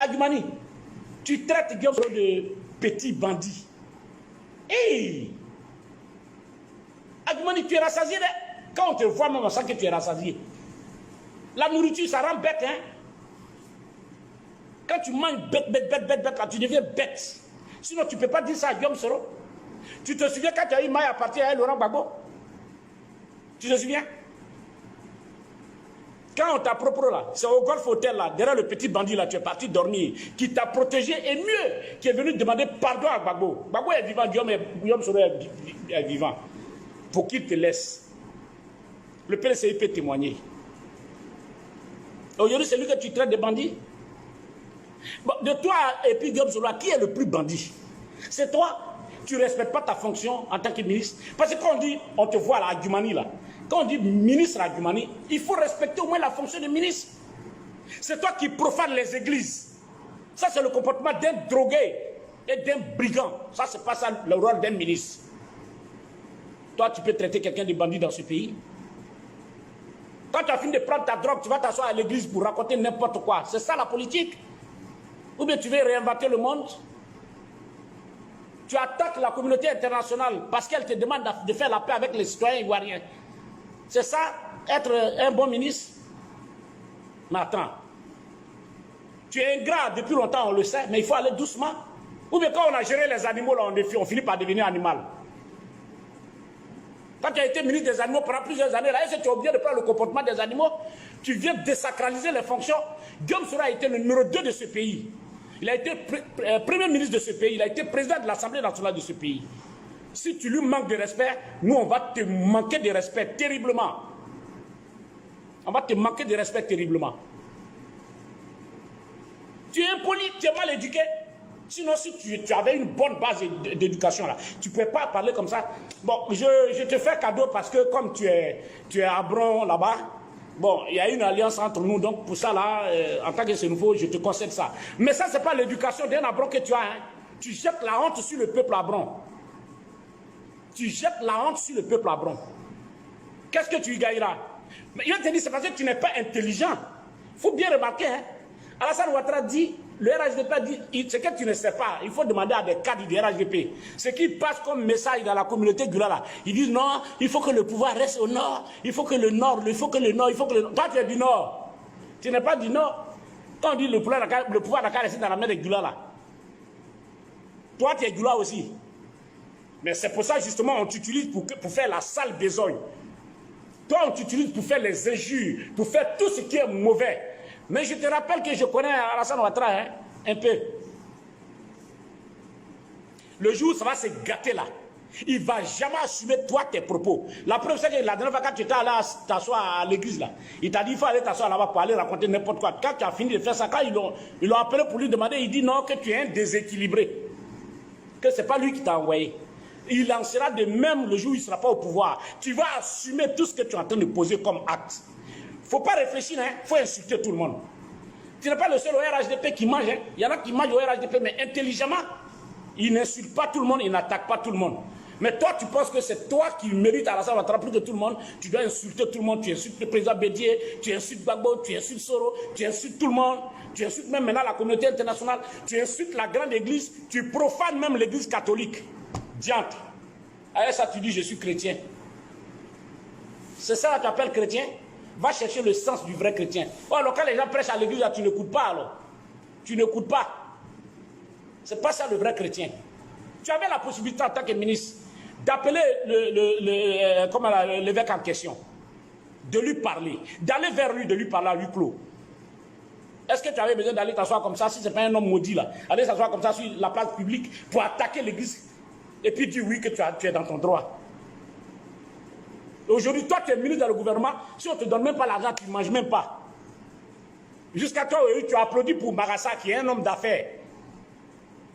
Adjumani, tu traites Guillaume Soro de petit bandit. Hey! Adjumani, tu es rassasié. Quand on te voit, même on sent que tu es rassasié. La nourriture, ça rend bête, hein? Quand tu manges bête, là, tu deviens bête. Sinon, tu ne peux pas dire ça à Guillaume Soro. Tu te souviens quand tu as eu maille à partir avec Laurent Gbagbo? Tu te souviens? Quand on t'a propre là, c'est au Golf Hotel là, derrière le petit bandit là, tu es parti dormir, qui t'a protégé et mieux, qui est venu demander pardon à Gbagbo. Gbagbo est vivant, Guillaume Soro est vivant. Pour qu'il te laisse. Le PLCI peut témoigner. Aujourd'hui, c'est lui que tu traites de bandit. Bon, de toi et puis Guillaume Soro, qui est le plus bandit? C'est toi. Tu ne respectes pas ta fonction en tant que ministre. Parce que quand on dit, on te voit à Adjumani là, quand on dit ministre à Adjumani, il faut respecter au moins la fonction de ministre. C'est toi qui profanes les églises. Ça, c'est le comportement d'un drogué et d'un brigand. Ça, c'est pas ça le rôle d'un ministre. Toi, tu peux traiter quelqu'un de bandit dans ce pays. Quand tu as fini de prendre ta drogue, tu vas t'asseoir à l'église pour raconter n'importe quoi. C'est ça la politique? Ou bien tu veux réinventer le monde? Tu attaques la communauté internationale parce qu'elle te demande de faire la paix avec les citoyens ivoiriens. C'est ça, être un bon ministre? Mais attends. Tu es ingrat depuis longtemps, on le sait, mais il faut aller doucement. Ou bien quand on a géré les animaux, là, on finit par devenir animal. Quand tu as été ministre des animaux pendant plusieurs années, là, est-ce que tu as oublié de prendre le comportement des animaux? Tu viens désacraliser les fonctions. Guillaume Soro a été le numéro 2 de ce pays. Il a été premier ministre de ce pays. Il a été président de l'Assemblée nationale de ce pays. Si tu lui manques de respect, nous, on va te manquer de respect terriblement. On va te manquer de respect terriblement. Tu es impoli, tu es mal éduqué. Sinon, si tu avais une bonne base d'éducation, là, tu ne pouvais pas parler comme ça. Bon, je te fais cadeau parce que comme tu es à Bron là-bas, bon, il y a une alliance entre nous, donc pour ça, là, en tant que c'est nouveau, je te concède ça. Mais ça, ce n'est pas l'éducation d'un Abron que tu as. Hein. Tu jettes la honte sur le peuple Abron. Tu jettes la honte sur le peuple Abron. Qu'est-ce que tu y gagneras? Mais il va te dire, c'est parce que tu n'es pas intelligent. Il faut bien remarquer, hein. Alassane Ouattara dit, le RHDP dit, ce que tu ne sais pas, il faut demander à des cadres du RHDP. Ce qui passe comme message dans la communauté Gulala, ils disent non, il faut que le pouvoir reste au nord, il faut que le nord, il faut que le nord, il faut que le nord. Toi, tu es du nord. Tu n'es pas du nord. Quand on dit le pouvoir n'a qu'à rester dans la main de Gulala. Toi, tu es Gulala aussi. Mais c'est pour ça, justement, on t'utilise pour faire la sale besogne. Toi, on t'utilise pour faire les injures, pour faire tout ce qui est mauvais. Mais je te rappelle que je connais Alassane Ouattara, hein, un peu. Le jour où ça va se gâter là, il ne va jamais assumer toi tes propos. La preuve, c'est que la dernière fois quand tu étais allé t'asseoir à l'église là, il t'a dit il faut aller t'asseoir là-bas pour aller raconter n'importe quoi. Quand tu as fini de faire ça, quand ils l'ont appelé pour lui demander, il dit non, que tu es un déséquilibré. Que ce n'est pas lui qui t'a envoyé. Il en sera de même le jour où il ne sera pas au pouvoir. Tu vas assumer tout ce que tu es en train de poser comme acte. Il ne faut pas réfléchir, il faut insulter tout le monde. Tu n'es pas le seul au RHDP qui mange. Hein. Il y en a qui mangent au RHDP, mais intelligemment. Ils n'insultent pas tout le monde, ils n'attaquent pas tout le monde. Mais toi, tu penses que c'est toi qui mérites Alassane Ouattara plus que tout le monde. Tu dois insulter tout le monde. Tu insultes le président Bédié, tu insultes Gbagbo, tu insultes Soro, tu insultes tout le monde. Tu insultes même maintenant la communauté internationale. Tu insultes la grande église. Tu profanes même l'église catholique. Diantre. Avec ça, tu dis je suis chrétien. C'est ça que tu appelles chrétien? Va chercher le sens du vrai chrétien. Oh, alors quand les gens prêchent à l'église, tu n'écoutes pas alors. Tu n'écoutes pas. C'est pas ça le vrai chrétien. Tu avais la possibilité en tant que ministre d'appeler l'évêque en question, de lui parler, d'aller vers lui, de lui parler à huis clos. Est-ce que tu avais besoin d'aller t'asseoir comme ça, si ce n'est pas un homme maudit là, aller s'asseoir comme ça sur la place publique pour attaquer l'église et puis dire oui que tu es dans ton droit? Aujourd'hui, toi, tu es ministre dans le gouvernement. Si on ne te donne même pas l'argent, tu ne manges même pas. Jusqu'à toi, tu as applaudi pour Marassa, qui est un homme d'affaires.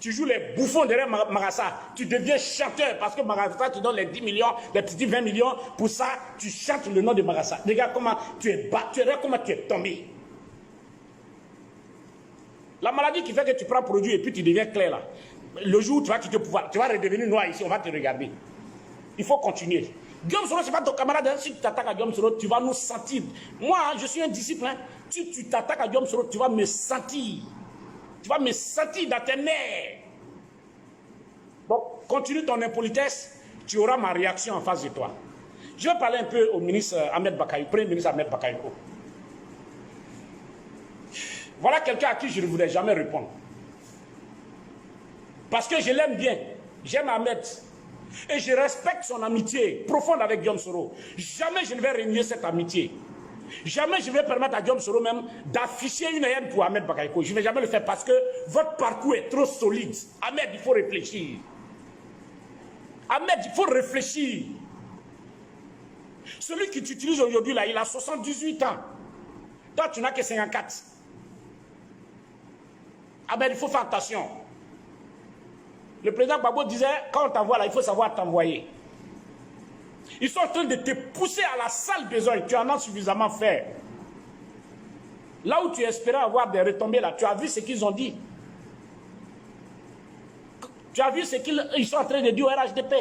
Tu joues les bouffons derrière Marassa. Tu deviens chanteur parce que Marassa te donne les 10 millions, les petits 20 millions. Pour ça, tu chantes le nom de Marassa. Regarde comment tu es battu, regarde comment tu es tombé. La maladie qui fait que tu prends produit et puis tu deviens clair là. Le jour où tu vas quitter le pouvoir, tu vas redevenir noir ici, on va te regarder. Il faut continuer. Guillaume Soro, ce n'est pas ton camarade. Hein. Si tu t'attaques à Guillaume Soro, tu vas nous sentir. Moi, je suis un disciple. Hein. Si tu t'attaques à Guillaume Soro, tu vas me sentir. Tu vas me sentir dans tes nerfs. Donc, continue ton impolitesse, tu auras ma réaction en face de toi. Je vais parler un peu au ministre Ahmed Bakayoko, Premier ministre Ahmed Bakayoko. Voilà quelqu'un à qui je ne voudrais jamais répondre. Parce que je l'aime bien. J'aime Ahmed. Et je respecte son amitié profonde avec Guillaume Soro. Jamais je ne vais renier cette amitié. Jamais je vais permettre à Guillaume Soro même d'afficher une haine pour Ahmed Bakayoko. Je ne vais jamais le faire parce que votre parcours est trop solide. Ahmed, il faut réfléchir. Ahmed, il faut réfléchir. Celui qui t'utilise aujourd'hui, là, il a 78 ans. Toi, tu n'as que 54. Ahmed, il faut faire attention. Le président Gbagbo disait, quand on t'envoie là, il faut savoir t'envoyer. Ils sont en train de te pousser à la sale besogne. Tu en as suffisamment fait. Là où tu espérais avoir des retombées, là, tu as vu ce qu'ils ont dit. Tu as vu ce qu'ils sont en train de dire au RHDP.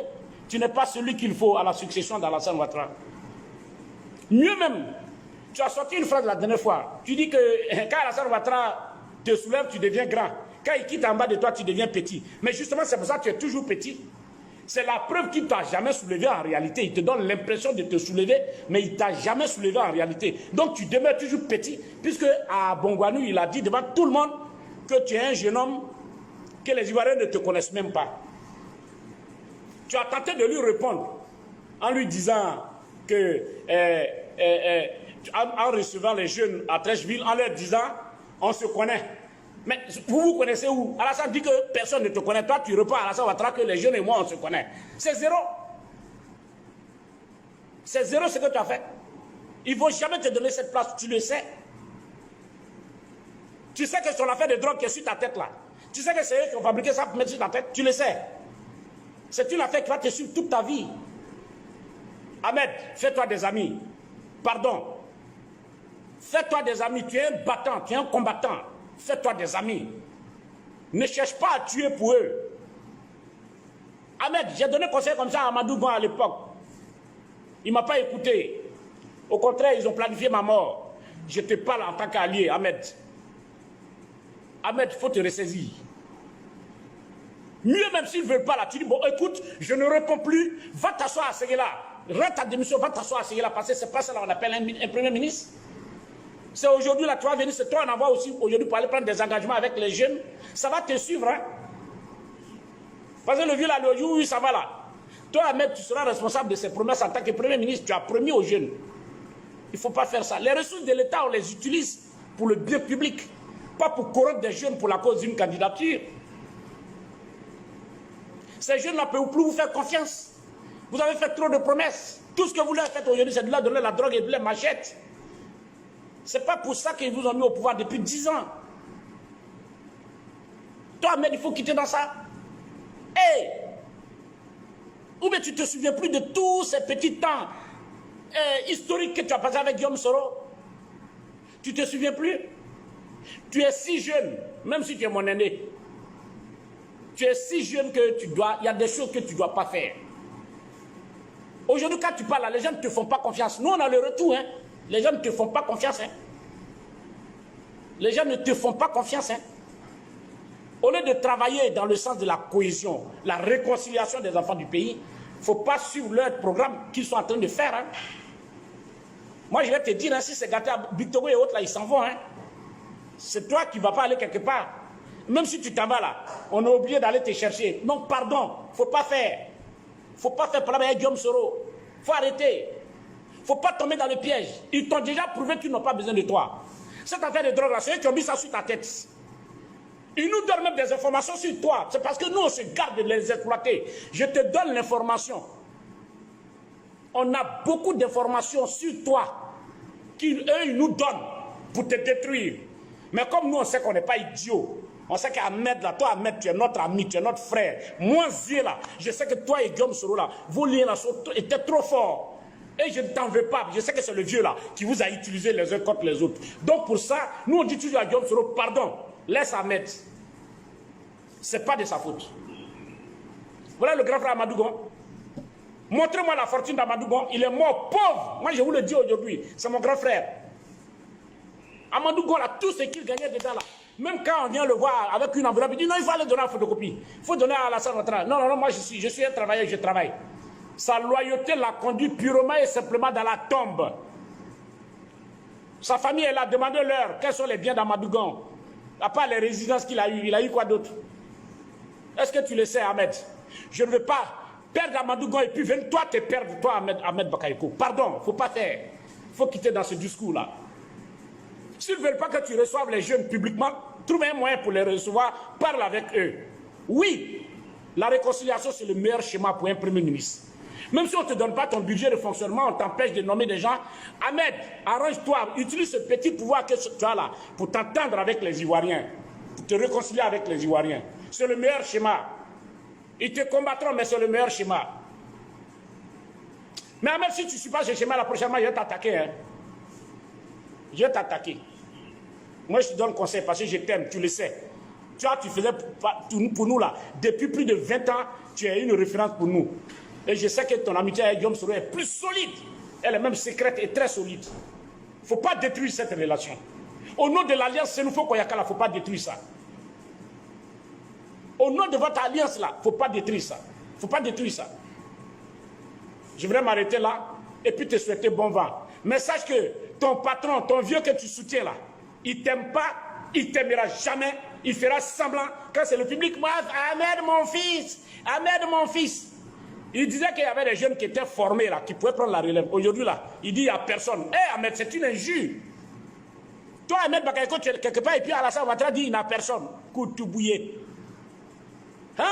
Tu n'es pas celui qu'il faut à la succession d'Alassane Ouattara. Mieux même, tu as sorti une phrase la dernière fois. Tu dis que quand Alassane Ouattara te soulève, tu deviens grand. Quand il quitte en bas de toi, tu deviens petit. Mais justement, c'est pour ça que tu es toujours petit. C'est la preuve qu'il ne t'a jamais soulevé en réalité. Il te donne l'impression de te soulever, mais il ne t'a jamais soulevé en réalité. Donc tu demeures toujours petit, puisque à Bongwanou, il a dit devant tout le monde que tu es un jeune homme, que les Ivoiriens ne te connaissent même pas. Tu as tenté de lui répondre en lui disant que, en recevant les jeunes à Trècheville, en leur disant, on se connaît. Mais vous vous connaissez où? Alassane dit que personne ne te connaît. Toi, tu réponds à Alassane Ouattara que les jeunes et moi, on se connaît. C'est zéro. C'est zéro ce que tu as fait. Ils ne vont jamais te donner cette place, tu le sais. Tu sais que c'est l'affaire de drogue qui est sur ta tête là. Tu sais que c'est eux qui ont fabriqué ça pour mettre sur ta tête, tu le sais. C'est une affaire qui va te suivre toute ta vie. Ahmed, fais-toi des amis. Pardon. Fais-toi des amis. Tu es un battant, tu es un combattant. Fais-toi des amis. Ne cherche pas à tuer pour eux. Ahmed, j'ai donné conseil comme ça à Amadou Bon à l'époque. Il ne m'a pas écouté. Au contraire, ils ont planifié ma mort. Je te parle en tant qu'allié, Ahmed. Ahmed, il faut te ressaisir. Mieux même s'ils ne veulent pas là, tu dis, bon, écoute, je ne réponds plus, va t'asseoir à Séguéla. Rends ta démission, va t'asseoir à Séguéla, parce que c'est pas ça qu'on appelle un premier ministre. C'est aujourd'hui, là, tu vas venir, c'est toi, on envoie aussi aujourd'hui pour aller prendre des engagements avec les jeunes. Ça va te suivre, hein. Parce que le vieux, là, le jour où ça va là. Toi, Ahmed, tu seras responsable de ces promesses en tant que Premier ministre. Tu as promis aux jeunes. Il ne faut pas faire ça. Les ressources de l'État, on les utilise pour le bien public. Pas pour corrompre des jeunes pour la cause d'une candidature. Ces jeunes-là ne peuvent plus vous faire confiance. Vous avez fait trop de promesses. Tout ce que vous leur faites aujourd'hui, c'est de leur donner la drogue et de les machettes. Ce n'est pas pour ça qu'ils vous ont mis au pouvoir depuis 10 ans. Toi, Ahmed, il faut quitter dans ça. Hey! Ou bien tu ne te souviens plus de tous ces petits temps historiques que tu as passé avec Guillaume Soro? Tu ne te souviens plus? Tu es si jeune, même si tu es mon aîné. Tu es si jeune que tu dois, il y a des choses que tu ne dois pas faire. Aujourd'hui, quand tu parles, les gens ne te font pas confiance. Nous, on a le retour. Hein. Les gens ne te font pas confiance. Hein. Les gens ne te font pas confiance. Hein. Au lieu de travailler dans le sens de la cohésion, la réconciliation des enfants du pays, il ne faut pas suivre leur programme qu'ils sont en train de faire. Hein. Moi, je vais te dire, hein, si c'est gâté à Victor et autres, là, ils s'en vont. Hein. C'est toi qui ne vas pas aller quelque part. Même si tu t'en vas là, on a oublié d'aller te chercher. Donc, pardon, il ne faut pas faire. Il ne faut pas faire problème avec Guillaume Soro. Il faut arrêter. Il ne faut pas tomber dans le piège. Ils t'ont déjà prouvé qu'ils n'ont pas besoin de toi. Cette affaire de drogue là, c'est eux qui ont mis ça sur ta tête. Ils nous donnent même des informations sur toi. C'est parce que nous, on se garde de les exploiter. Je te donne l'information. On a beaucoup d'informations sur toi qu'eux, ils nous donnent pour te détruire. Mais comme nous, on sait qu'on n'est pas idiots. On sait qu'Ahmed, là, toi, Ahmed, tu es notre ami, tu es notre frère. Moi, Zé, là, je sais que toi et Guillaume Soro, là, vos liens, là, étaient trop forts. Et je ne t'en veux pas. Je sais que c'est le vieux, là, qui vous a utilisé les uns contre les autres. Donc, pour ça, nous, on dit toujours à Guillaume Soro, pardon, laisse Ahmed. Ce n'est pas de sa faute. Voilà le grand frère Amadou Gon. Montrez-moi la fortune d'Amadou Gon. Il est mort pauvre. Moi, je vous le dis aujourd'hui. C'est mon grand frère. Amadou Gon, là, tout ce qu'il gagnait dedans, là, Même quand on vient le voir avec une enveloppe, il dit non, il faut aller donner la photocopie. Il faut donner à la salle Ouattara. Non, non, non, moi je suis un travailleur, je travaille. Sa loyauté l'a conduit purement et simplement dans la tombe. Sa famille, elle a demandé leur quels sont les biens d'Amadougan. À part les résidences qu'il a eues, il a eu quoi d'autre? Est-ce que tu le sais, Ahmed? Je ne veux pas perdre Amadougan et puis venir toi te perdre, toi, Ahmed Bakayoko. Pardon, il ne faut pas faire. Il faut quitter dans ce discours-là. S'ils ne veulent pas que tu reçoives les jeunes publiquement, trouve un moyen pour les recevoir, parle avec eux. Oui, la réconciliation, c'est le meilleur schéma pour un Premier ministre. Même si on ne te donne pas ton budget de fonctionnement, on t'empêche de nommer des gens. Ahmed, arrange-toi, utilise ce petit pouvoir que tu as là pour t'entendre avec les Ivoiriens, pour te réconcilier avec les Ivoiriens. C'est le meilleur schéma. Ils te combattront, mais c'est le meilleur schéma. Mais Ahmed, si tu ne suis pas ce schéma, la prochainement, je vais t'attaquer. Hein. Je vais t'attaquer. Moi, je te donne conseil parce que je t'aime, tu le sais. Tu vois, tu faisais pour nous là, depuis plus de 20 ans, tu es une référence pour nous. Et je sais que ton amitié avec Guillaume Soro est plus solide. Elle est même secrète et très solide. Il ne faut pas détruire cette relation. Au nom de l'alliance Senufo Koyakala, il ne faut pas détruire ça. Au nom de votre alliance là, il ne faut pas détruire ça. Il ne faut pas détruire ça. Je voudrais m'arrêter là et puis te souhaiter bon vent. Mais sache que ton patron, ton vieux que tu soutiens là, il ne t'aime pas, il ne t'aimera jamais, il fera semblant. Quand c'est le public, moi, Ahmed mon fils, Ahmed mon fils. Il disait qu'il y avait des jeunes qui étaient formés là, qui pouvaient prendre la relève. Aujourd'hui là, il dit il n'y a personne. Eh Ahmed, c'est une injure. Toi Ahmed Bakayoko, tu es quelque part et puis Alassane Ouattara dit il n'y a personne. Coup de bouillé. Hein?